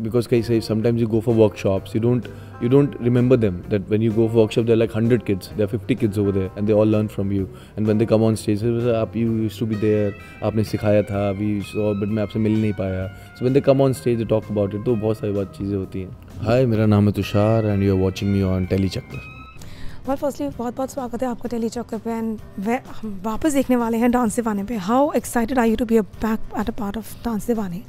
because sometimes you go for workshops, you don't remember them. That when you go for workshop, there are like 100 kids, there are 50 kids over there, and they all learn from you. And when they come on stage, they say, you used to be there, आपने सिखाया था, we saw, but मैं आपसे मिल नहीं पाया. So when they come on stage, they talk about it. तो बहुत सारी बात चीज़ें होती हैं. Hi, मेरा नाम है Tushar, and you are watching me on Telly Chakkar. और फर्स्टली बहुत बहुत स्वागत है आपका टेली चक्कर पे एंड हम वापस देखने वाले हैं डांस दीवाने पे. How excited are you to be back at a part of dance Deewane?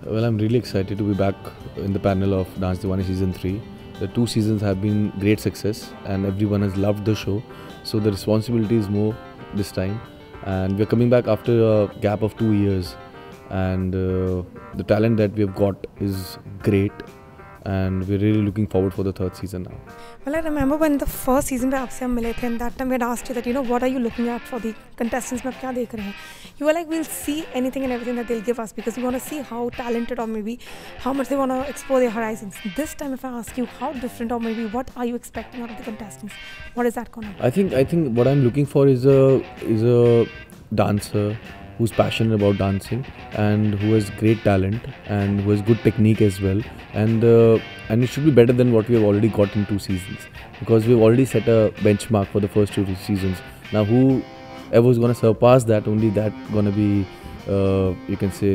Well, I'm really excited to be back in the panel of Dance Diwani season 3. The 2 seasons have been great success and everyone has loved the show. So the responsibility is more this time. And we're coming back after a gap of 2 years. And the talent that we have got is great. And we're really looking forward for the 3rd season now. Well, I remember when the first season पे आपसे हम मिले थे and that time we had asked you that, you know, what are you looking at for the contestants, में आप क्या देख रहे हैं? You were like, we'll see anything and everything that they'll give us because we want to see how talented or maybe how much they want to explore their horizons. This time if I ask you how different or maybe what are you expecting out of the contestants, what is that going to be? I think what I'm looking for is a dancer who's passionate about dancing and who has great talent and who has good technique as well, and it should be better than what we have already got in 2 seasons, because we've already set a benchmark for the first 2 seasons. Now whoever is going to surpass that, only that going to be you can say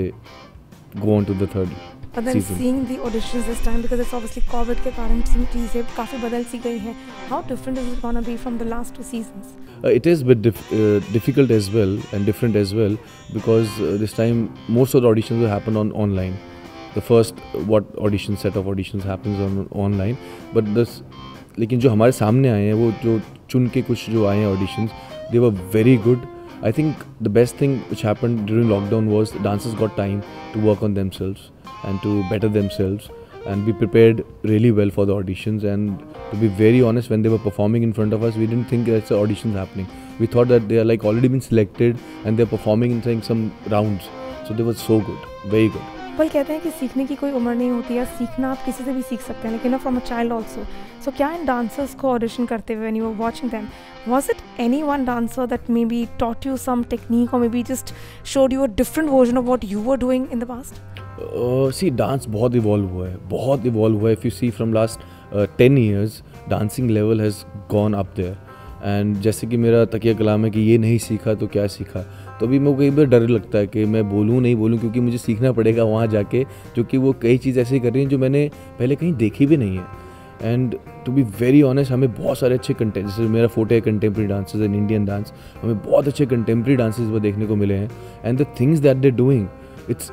go on to the 3rd But then season. Seeing the auditions this time, because it's obviously COVID के कारण चीज़ें काफ़ी बदल सी गई हैं. How different is it gonna be from the last 2 seasons? It is a bit difficult as well and different as well, because this time most of the auditions will happen online. The first set of auditions happens online, but लेकिन जो हमारे सामने आए हैं वो जो चुन के कुछ जो आए हैं auditions, they were very good. I think the best thing which happened during lockdown was the dancers got time to work on themselves and to better themselves and be prepared really well for the auditions. And to be very honest, when they were performing in front of us, we didn't think that's the auditions happening. We thought that they are like already been selected and they're performing in some rounds. So they were so good, very good. पर कहते हैं कि सीखने की कोई उम्र नहीं होती है, सीखना आप किसी से भी सीख सकते हैं, लेकिन फ्रॉम अ चाइल्ड ऑल्सो. सो क्या इन डांसर्स को ऑडिशन करते हुए when you were watching them, was it any one dancer that maybe taught you some technique or maybe just showed you a different version of what you were doing in the past? See, dance बहुत evolve हुआ है. If you see from last 10 years, dancing level has gone up there. And जैसे कि मेरा तकिया कलाम है कि ये नहीं सीखा तो क्या सीखा, तो अभी मेरे को कई बार डर लगता है कि मैं बोलूँ नहीं बोलूँ, क्योंकि मुझे सीखना पड़ेगा वहाँ जाके, जो कि वो कई चीज़ ऐसी कर रही हैं जो मैंने पहले कहीं देखी भी नहीं है. And to be very honest, हमें बहुत सारे अच्छे कंटेंट, जैसे मेरा फोटो है contemporary dances and Indian dance, हमें बहुत अच्छे कंटेम्प्रेरी डांसेस वो देखने को मिले हैं. And the things that they doing, it's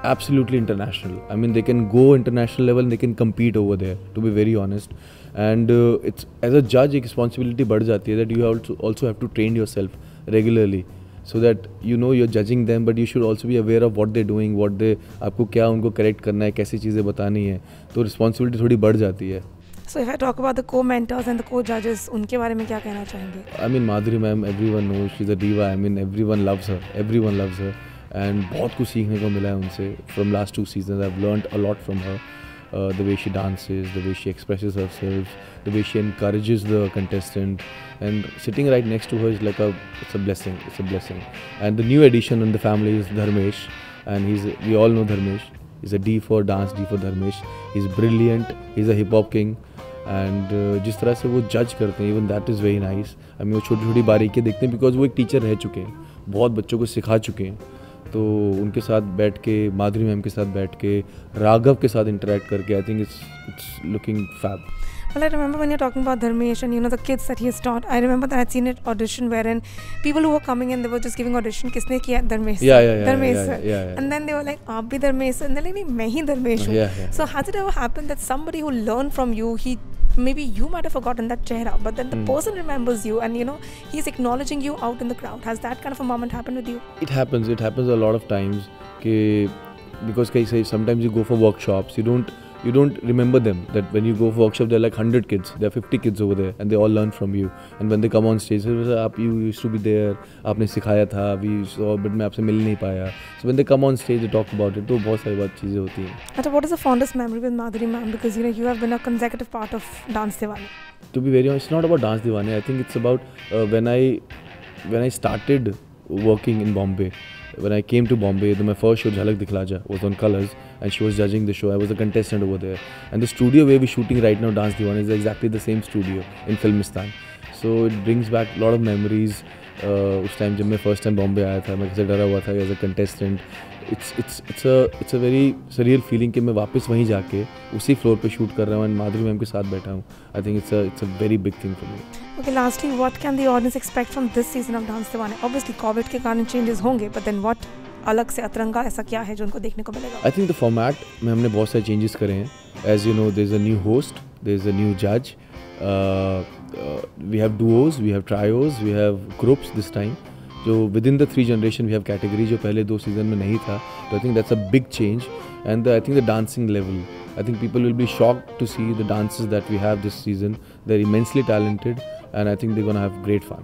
absolutely international. I mean, they can go international level and they can compete over there, to be very honest. And it's, as a judge, एक responsibility बढ़ जाती है that you also have to train yourself regularly, so that you know you're judging them, but you should also be aware of what they're doing, आपको क्या उनको correct करना है, कैसी चीज़ें बतानी है, तो responsibility थोड़ी बढ़ जाती है. So if I talk about the co-mentors and the co-judges, उनके बारे में क्या कहना चाहेंगे? I mean, Madhuri ma'am, everyone knows she's a diva. I mean, everyone loves her. And बहुत कुछ सीखने को मिला है उनसे. From last 2 seasons, I've learned a lot from her. The way she dances, the way she expresses herself, the way she encourages the contestant, and sitting right next to her is like it's a blessing. And the new addition in the family is Dharmesh, and we all know Dharmesh. He's a D for dance, D for Dharmesh. He's brilliant. He's a hip hop king. And जिस तरह से वो जज करते हैं, even that is very nice. I mean, वो छोटी छोटी बारीकियाँ देखते हैं, because वो एक टीचर रह चुके हैं, बहुत बच्चों को सिखा चुके हैं. तो उनके साथ बैठ के, माधुरी मैम के साथ बैठ के, राघव के साथ इंटरेक्ट करके, I think it's looking fab. Well, I remember when you're talking about Dharmesh and, you know, the kids that he has taught, I remember that I'd seen an audition wherein people who were coming in, they were just giving audition, किसने किया? Dharmesh. Dharmesh sir. And then they were like, आप भी Dharmesh sir? And they're like, नहीं, मैं ही Dharmesh हूँ. So has it ever happened that somebody who learned from you, maybe you might have forgotten that chehra, but then the person remembers you and, you know, he's acknowledging you out in the crowd? Has that kind of a moment happened with you? It happens a lot of times, because sometimes you go for workshops, you don't remember them. That when you go for workshop, there are like 100 kids, there are 50 kids over there, and they all learn from you. And when they come on stage, they say, you used to be there, आपने सिखाया था, we saw, but मैं आपसे मिल नहीं पाया. So when they come on stage, they talk about it. तो बहुत सारी बात चीज़ें होती हैं. Acha, what is the fondest memory with Madhuri ma'am? Because, you know, you have been a consecutive part of Dance Diwani. To be very honest, it's not about Dance Diwani. I think it's about when I started working in Bombay. when I came to Bombay, my first show Jhalak Dikhla Ja was on Colors, and she was judging the show. I was a contestant over there, and the studio where we're shooting right now, Dance Diwana, is exactly the same studio in Filmistan. So it brings back a lot of memories. उस time जब मैं first time Bombay आया था, मैं कैसे डरा हुआ था as a contestant. It's a very surreal feeling कि मैं वापस वहीं जाके उसी फ्लोर पे शूट कर रहा हूँ एंड माधुरी मैम के साथ बैठा हूँ. आई think it's a very big thing for me. Okay, lastly, what can the audience expect from this season of Dance Diwana? Obviously, COVID के कारण changes होंगे, but then what अलग से अतरंगा ऐसा क्या है जो उनको देखने को मिलेगा? I think the format में हमने बहुत सारे changes करे हैं. As you know, there's a new host, there's a new judge. We have duos, we have trios, we have groups this time. जो within the 3 generation we have category जो पहले 2 season में नहीं था. So I think that's a big change. And I think the dancing level, I think people will be shocked to see the dances that we have this season. They're immensely talented and I think they're gonna have great fun.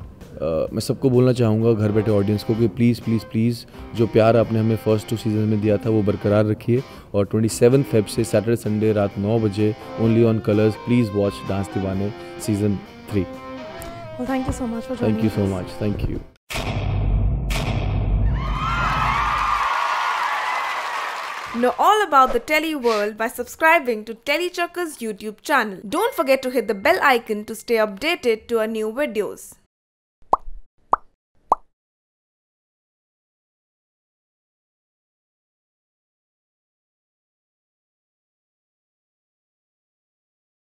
मैं सबको बोलना चाहूँगा घर बैठे audience को कि please जो प्यार आपने हमें फर्स्ट 2 सीजन में दिया था वो बरकरार रखिए. और 27 फेब से सैटरडे संडे रात 9 बजे only on colours, please watch dance दीवाने season 3. Well, thank you so much for joining us. Thank you so much. Thank you. Know all about the Telly world by subscribing to Telly Chakka's YouTube channel. Don't forget to hit the bell icon to stay updated to our new videos.